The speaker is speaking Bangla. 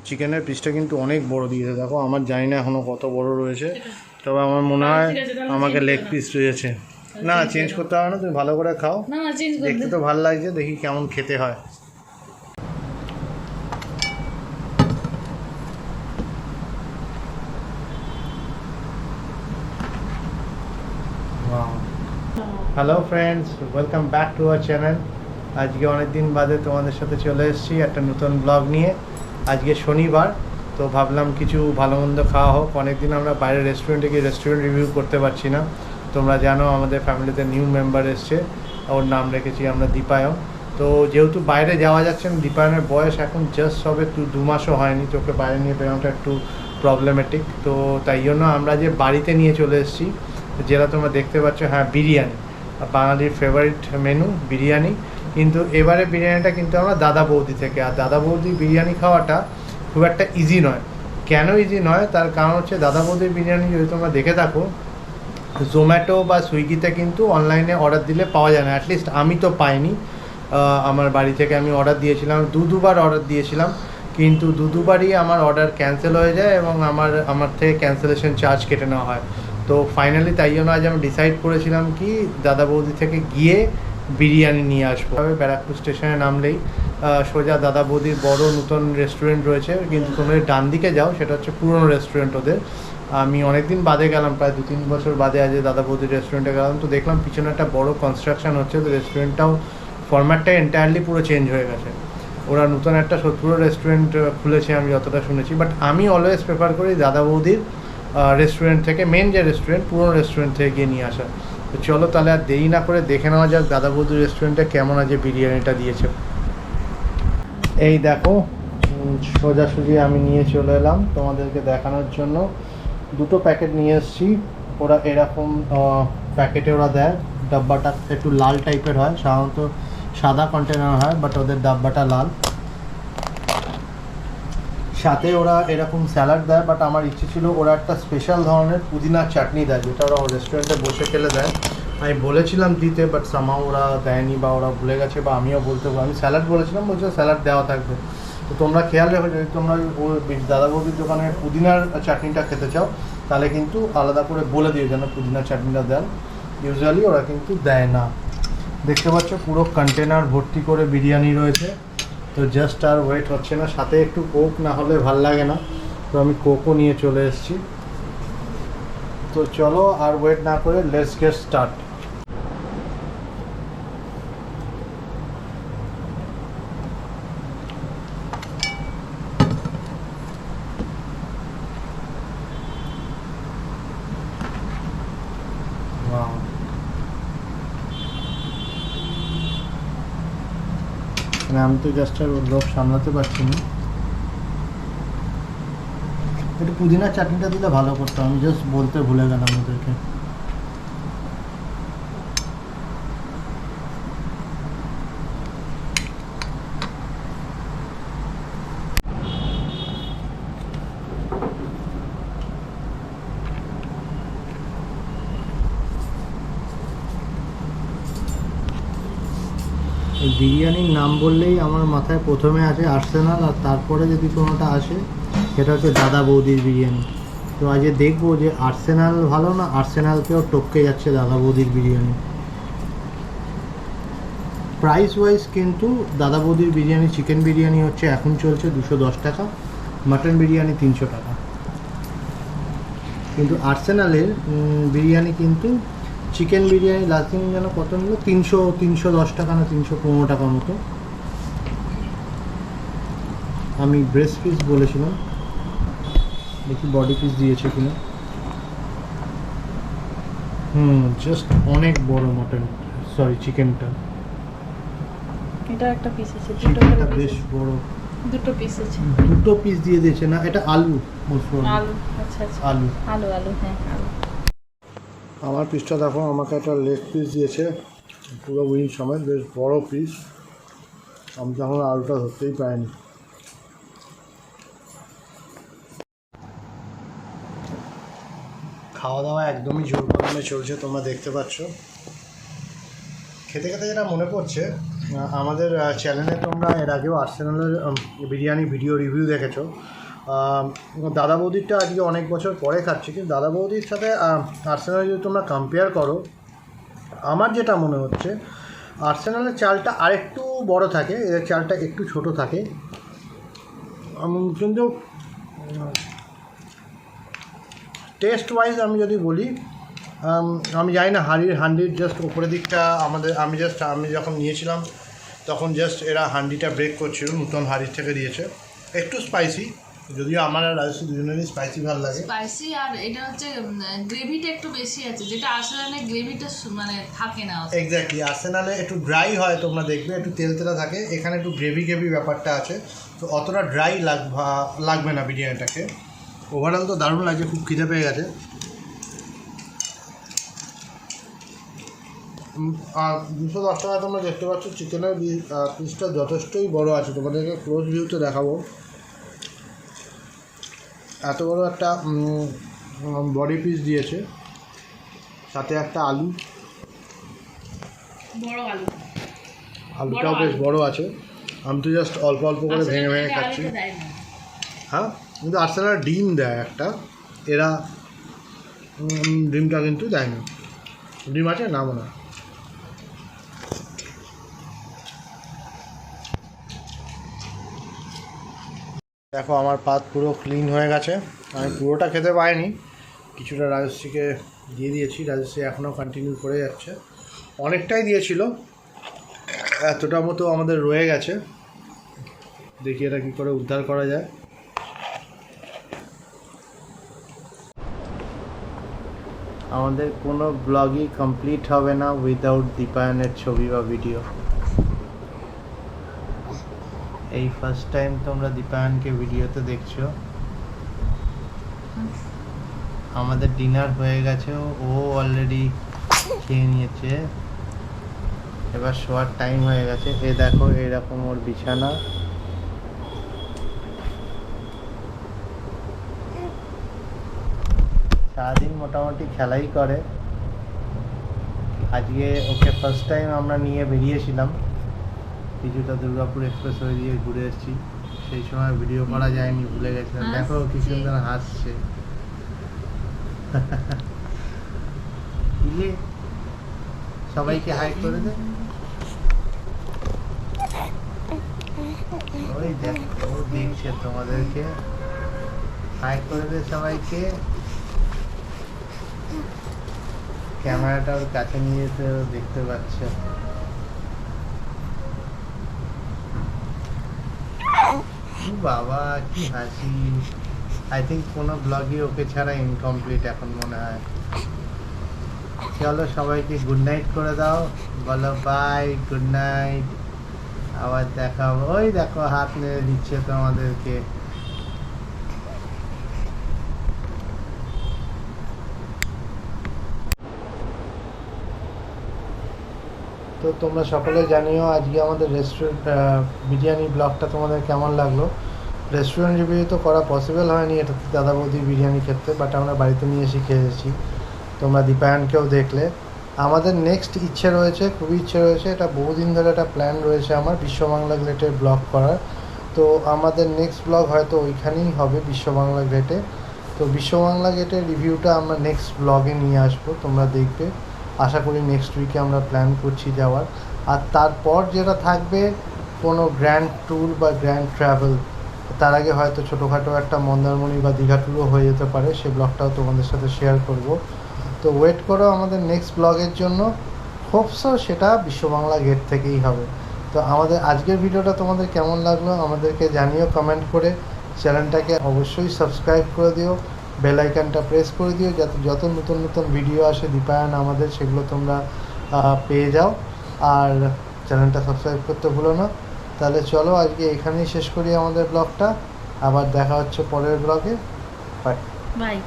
চিকেনের পিসটা কিন্তু অনেক বড় দিয়েছে, দেখো আমার জানি না এখনও কত বড় রয়েছে, তবে আমার মনে হয় আমাকে লেগ পিস রয়েছে। না চেঞ্জ করতে হবে না, তুমি ভালো করে খাও, দেখতে তো ভালো লাগছে, দেখি কেমন খেতে হয়। Hello friends, welcome back to our channel. আজকে অনেক দিন বাদে তোমাদের সাথে চলে এসেছি একটা নতুন ব্লগ নিয়ে। আজকে শনিবার, তো ভাবলাম কিছু ভালো মন্দ খাওয়া হোক। অনেকদিন আমরা বাইরের রেস্টুরেন্টে গিয়ে রেস্টুরেন্ট রিভিউ করতে পারছি না। তোমরা জানো আমাদের ফ্যামিলিতে নিউ মেম্বার এসছে, ওর নাম রেখেছি আমরা দীপায়ন। তো যেহেতু বাইরে যাওয়া যাচ্ছে না, দীপায়নের বয়স এখন জাস্ট সবে 2 মাসও হয়নি, তোকে বাইরে নিয়ে বেরোনোটা একটু প্রবলেমেটিক। তো তাই জন্য আমরা যে বাড়িতে নিয়ে চলে এসেছি, যেটা তোমরা দেখতে পাচ্ছ, হ্যাঁ বিরিয়ানি, বাঙালির ফেভারিট মেনু বিরিয়ানি। কিন্তু এবারে বিরিয়ানিটা কিন্তু আমরা দাদা বৌদি থেকে, আর দাদা বৌদি বিরিয়ানি খাওয়াটা খুব একটা ইজি নয়। কেন ইজি নয় তার কারণ হচ্ছে, দাদা বৌদির বিরিয়ানি যদি তোমরা দেখে থাকো, জোম্যাটো বা সুইগিতে কিন্তু অনলাইনে অর্ডার দিলে পাওয়া যায় না, অ্যাটলিস্ট আমি তো পাইনি। আমার বাড়ি থেকে আমি অর্ডার দিয়েছিলাম, দুবার অর্ডার দিয়েছিলাম, কিন্তু দুবারই আমার অর্ডার ক্যান্সেল হয়ে যায় এবং আমার থেকে ক্যান্সেলেশন চার্জ কেটে নেওয়া হয়। তো ফাইনালি তাই জন্য আজ আমি ডিসাইড করেছিলাম কি দাদা বৌদি থেকে গিয়ে বিরিয়ানি নিয়ে আসবো। ব্যারাকপুর স্টেশনে নামলেই সোজা দাদা বৌদির বড় নতুন রেস্টুরেন্ট রয়েছে, কিন্তু তোমরা ডান দিকে যাও সেটা হচ্ছে পুরনো রেস্টুরেন্ট ওদের। আমি অনেক দিন বাদে গেলাম, প্রায় 2-3 বছর বাদে আজ দাদা বৌদির রেস্টুরেন্টে গেলাম। তো দেখলাম পিছনে একটা বড় কনস্ট্রাকশন হচ্ছে, তো রেস্টুরেন্টটাও ফরম্যাটটা এন্টায়ারলি পুরো চেঞ্জ হয়ে গেছে। ওরা নতুন একটা সত্তর রেস্টুরেন্ট খুলেছে আমি যতটা শুনেছি, বাট আমি অলওয়েজ প্রেফার করি দাদা বৌদির রেস্টুরেন্ট থেকে, মেন যে রেস্টুরেন্ট পুরনো রেস্টুরেন্ট থেকে গিয়ে নিয়ে আসা। তো চলো তাহলে আর দেরি না করে দেখে নেওয়া যাক দাদা বৌদির রেস্টুরেন্টে কেমন আজ বিরিয়ানিটা দিয়েছে। এই দেখো, সোজাসুজি আমি নিয়ে চলে এলাম তোমাদেরকে দেখানোর জন্য। 2টো প্যাকেট নিয়ে এসেছি। ওরা এরকম প্যাকেটে ওরা দেয়, ডাব্বাটা একটু লাল টাইপের হয়, সাধারণত সাদা কন্টেনার হয়, বাট ওদের ডাব্বাটা লাল। সাথে ওরা এরকম স্যালাড দেয়, বাট আমার ইচ্ছে ছিল ওরা একটা স্পেশাল ধরনের পুদিনার চাটনি দেয়, যেটা ওরা রেস্টুরেন্টে বসে খেলে দেয়। আমি বলেছিলাম দিতে, বাট সামাও ওরা দেয়নি, বা ওরা ভুলে গেছে, বা আমিও বলতে পারি। আমি স্যালাড বলেছিলাম, বলছে স্যালাড দেওয়া থাকবে। তো তোমরা খেয়াল রেখো, যদি তোমরা দাদা বৌদির দোকানে পুদিনার চাটনিটা খেতে চাও, তাহলে কিন্তু আলাদা করে বলে দিও যেন পুদিনার চাটনিটা দেন। ইউজুয়ালি ওরা কিন্তু দেয় না। দেখতে পাচ্ছ পুরো কন্টেনার ভর্তি করে বিরিয়ানি রয়েছে। তো জাস্ট আর ওয়েট হচ্ছে না, সাথে একটু কোক না হলে ভাল লাগে না, তো আমি কোকও নিয়ে চলে এসেছি। তো চলো আর ওয়েট না করে লেটস গেট স্টার্ট। আমি তো জাস্ট আর লোভ সামলাতে পারছি না, একটু পুদিনার চাটনিটা দিলে ভালো করতাম, আমি জাস্ট বলতে ভুলে গেলাম ওদেরকে। এই বিরিয়ানির নাম বললেই আমার মাথায় প্রথমে আসে আর্সেনাল, আর তারপরে যদি কোনোটা আসে সেটা হচ্ছে দাদা বৌদির বিরিয়ানি। তো আজকে দেখবো যে আর্সেনাল ভালো না আর্সেনালকেও টপকে যাচ্ছে দাদা বৌদির বিরিয়ানি। প্রাইস ওয়াইজ কিন্তু দাদা বৌদির বিরিয়ানি, চিকেন বিরিয়ানি হচ্ছে এখন চলছে 210 টাকা, মাটন বিরিয়ানি 300 টাকা। কিন্তু আর্সেনালের বিরিয়ানি কিন্তু, চিকেন বিরিয়ানি লাস্ট দিন যেন কত নিল, 310 টাকা না 315 টাকার মতো। আমি ব্রেস্ট পিস বলেছিলাম, দেখি বডি পিস দিয়েছে কিনা। জাস্ট অনেক বড় মটন, সরি চিকেনটা, এটা একটা পিস আছে, চিকেনটা বেশ বড়, দুটো পিস আছে, 2টো পিস দিয়ে দিয়েছে। না এটা আলু, আলু, আচ্ছা আচ্ছা, আলু আলু আলু, হ্যাঁ আলু। আমার পিসটা দেখো, আমাকে একটা লেগ পিস দিয়েছে পুরো উইং সময়, বেশ বড় পিস। আমি তখন আলুটা ধরতেই পারিনি। খাওয়া দাওয়া একদমই জোর কদমে চলছে, তোমরা দেখতে পাচ্ছ। খেতে খেতে যেটা মনে পড়ছে, আমাদের চ্যানেলে তোমরা এর আগেও আর্সেনালের বিরিয়ানি ভিডিও রিভিউ দেখেছো। দাদা বৌদিরটা আজকে অনেক বছর পরে খাচ্ছি, কিন্তু দাদা বৌদির সাথে আর্সেনাল যদি তোমরা কম্পেয়ার করো, আমার যেটা মনে হচ্ছে আর্সেনালের চালটা আরেকটু বড় থাকে, এদের চালটা একটু ছোট থাকে। কিন্তু টেস্ট ওয়াইজ আমি যদি বলি, আমি জানি না হান্ডির জাস্ট উপরের দিকটা আমি যখন নিয়েছিলাম তখন জাস্ট এরা হান্ডিটা ব্রেক করছিল, নতুন হাঁড়ির থেকে দিয়েছে। একটু স্পাইসি, যদিও আমার আর রাজস্বী দুজনেরই স্পাইসি ভালো লাগে। স্পাইসি আর এটা হচ্ছে গ্রেভিটা একটু বেশি আছে, যেটা আসলে গ্রেভিটা মানে থাকে না। এক্স্যাক্টলি, আর্সেনালে একটু ড্রাই হয়, তোমরা দেখবে একটু তেল তেলা থাকে, এখানে একটু গ্রেভি ব্যাপারটা আছে, তো অতটা ড্রাই লাগবে না বিরিয়ানিটাকে। ওভারঅল তো দারুণ লাগছে, খুব খিদে পেয়ে গেছে। আর 210 টাকা তোমরা দেখতে পাচ্ছ, চিকেনের পিসটা যথেষ্টই বড় আছে। তোমাদেরকে ক্লোজ ভিউতে দেখাবো, এত বড় একটা বডি পিস দিয়েছে, সাথে একটা আলু, বড় আলু, আলুটাও বেশ বড় আছে। আমি তো জাস্ট অল্প অল্প করে ভেঙে ভেঙে খাচ্ছি। হ্যাঁ, কিন্তু আর্সেনাল ডিম দেয় একটা, এরা ডিমটা কিন্তু দেয় না। ডিম আছে না মনে হয়। দেখো আমার পাত পুরো ক্লিন হয়ে গেছে। আমি পুরোটা খেতে পাইনি, কিছুটা রাজশ্রীকে দিয়ে দিয়েছি, রাজশ্রী এখনও কন্টিনিউ করে যাচ্ছে। অনেকটাই দিয়েছিল, এতটা মতো আমাদের রয়ে গেছে। দেখি এটা কী করে উদ্ধার করা যায়। আমাদের কোনো ব্লগই কমপ্লিট হবে না উইদাউট দীপায়নের ছবি বা ভিডিও। এই ফার্স্ট টাইম তোমরা দীপায়নকে ভিডিওতে দেখছো। আমাদের ডিনার হয়ে গেছে, ও অলরেডি খেয়ে নিয়েছে, এবার শোয়ার টাইম হয়ে গেছে। এ দেখো এরকম ওর বিছানা। সারাদিন মোটামুটি খেলাই করে। আজকে ওকে ফার্স্ট টাইম আমরা নিয়ে বেরিয়েছিলাম, কিছুটা দুর্গাপুর এক্সপ্রেসওয়ে দিয়ে ঘুরে এসেছি। সেই সময় ভিডিও করা যায়নি, ভুলে গেছিলাম। দেখো কি সুন্দর হাসছে। ইলে সবাইকে হাই করে দে। ওই দেখো ও দেখছে তোমাদেরকে, হাই করে দে সবাইকে। ক্যামেরাটা ওর কাছে নিয়ে যেতে দেখতে পাচ্ছে। বাবা কি হাসি। আই থিঙ্ক কোনো ব্লগই ওকে ছাড়া ইনকমপ্লিট এখন মনে হয়। চলো সবাইকে গুড নাইট করে দাও, বলো বাই, গুড নাইট, আবার দেখা হবে। ওই দেখো হাত নেড়ে দিচ্ছে তোমাদেরকে। তো তোমরা সকলে জানিও আজকে আমাদের রেস্টুরেন্ট বিরিয়ানি ব্লগটা তোমাদের কেমন লাগলো। রেস্টুরেন্ট রিভিউ তো করা পসিবল হয়নি এটা দাদা বৌদির বিরিয়ানি খেতে, বাট আমরা বাড়িতে নিয়ে এসে খেয়েছি। তোমরা দীপায়নকেও দেখলে। আমাদের নেক্সট ইচ্ছে রয়েছে, খুবই ইচ্ছে রয়েছে, এটা বহুদিন ধরে একটা প্ল্যান রয়েছে আমার, বিশ্ব বাংলা গ্রেটের ব্লগ করার। তো আমাদের নেক্সট ব্লগ হয়তো ওইখানেই হবে, বিশ্ব বাংলা গ্রেটে। তো বিশ্ব বাংলা গেটের রিভিউটা আমরা নেক্সট ব্লগে নিয়ে আসবো, তোমরা দেখবে। আশা করি নেক্সট উইকে আমরা প্ল্যান করছি যাওয়ার। আর তারপর যেটা থাকবে কোনো গ্র্যান্ড ট্যুর বা গ্র্যান্ড ট্রাভেল, তার আগে হয়তো ছোটোখাটো একটা মন্দারমণি বা দীঘা ট্যুরও হয়ে যেতে পারে, সেই ব্লগটাও তোমাদের সাথে শেয়ার করব। তো ওয়েট করো আমাদের নেক্সট ব্লগের জন্য। হোপসো সেটা বিশ্ব বাংলা গেট থেকেই হবে। তো আমাদের আজকের ভিডিওটা তোমাদের কেমন লাগলো আমাদেরকে জানিও কমেন্ট করে। চ্যানেলটাকে অবশ্যই সাবস্ক্রাইব করে দিও, বেল আইকনটা প্রেস করে দিও, যাতে যত নতুন নতুন ভিডিও আসে দীপায়ন আমাদের, সেগুলো তোমরা পেয়ে যাও। আর চ্যানেলটা সাবস্ক্রাইব করতে ভুলো না। তাহলে চলো আজকে এখানেই শেষ করি আমাদের ব্লগটা, আবার দেখা হচ্ছে পরের ব্লগে। Bye bye.